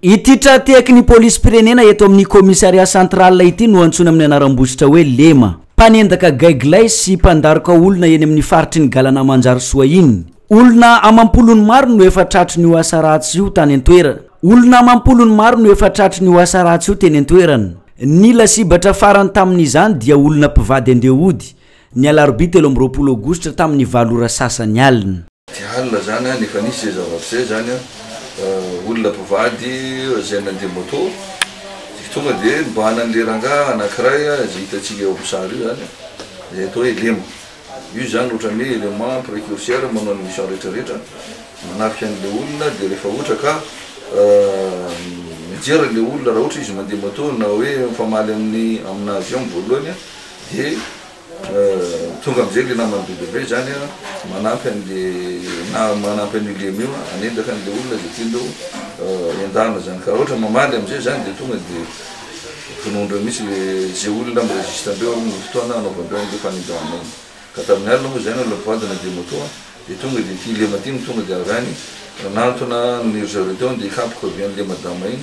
Ititra tekny police pirenena eto amin'ny commissariat central ity no antsona amin'ny anaram-bositra hoe Lema. Mpanendaka gaiglay sy mpandaroka olona eny amin'ny faritry ny galana manjary soa iny. Olona amampolony maro no efa tratry ny asa ratsy io tany an-toerana. Olona amampolony maro no efa tratry ny asa ratsy io teny an-toerana. Ny lasibatra farany tamin'izany dia olona mpivady andeha-hody. Ny alarobia 13 aogositra tamin'ny 7 ora sasany alina. Alina zany nefa nisy zava-pisay zany olona mpivady zay nandeha moto tonga dia mibahana an'le rangahy anankiray zay hitatsika eo amin'ny sary io zany zay atao hoe Lema. Io zany ohatran'ny hoe élément précurseur manao ny mission rehetrarehetra manafika an'le olona dia rehefa ohatra ka mijery le olona raha ohatra izy mandeha moto na hoe mifamaly aminazy eo voalohany dia tonga am'izay le namany bebe zany manampy an'le Lema io anendaka an'le olona zay tiandreo endana zany ka ohatra mamaly am'izay zany dia tonga dia vonondreo misy zay olona miregistrandreo amin'ny fotoana anaovandreo an'le fanindroana iny ka tamin'ny alina moa zany olona mpivady nandeha moto dia tonga dia ty Lema ty tonga dia avy any nantona ny teo dia hikapoka avy an'le madama iny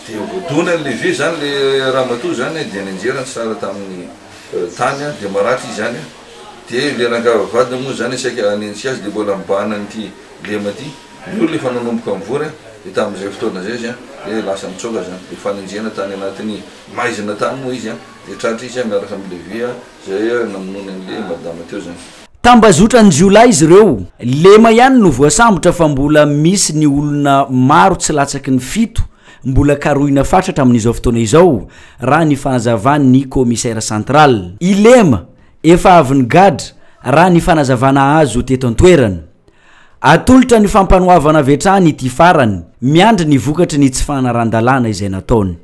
dia voadona an'le ve zany le ramatoa zany dia nanjerany tsara tamin'ny tany dia maratry izy zany dia le rangahy vavady moa zany saika anentsika azy dia mbola mibahana an'ity Lema ty ny olona efa nanomboka mivory dia tamin'izay fotoana zay izy dia lasa mitsoka zany dia fanenjena tany anatin'ny maizina tany moa izy dia tratra izy miaraka amin'le vy zay namonoany an'le madama teo zany. Tambazotra ny jiolahy izy ireo. Lema ihany no voasambotra fa mbola misy ny olona maro tsy latsaky ny 7 mbola karohina fatratra amin'izao fotoana izao raha ny fanazavany commissaire central. I Lema efa avy ny gadra raha ny fanazavana azo teto an-toerana. Atolotra ny fampanoavana vetrany ity farany miandry ny vokatry ny tsy fanarandalana izay nataony.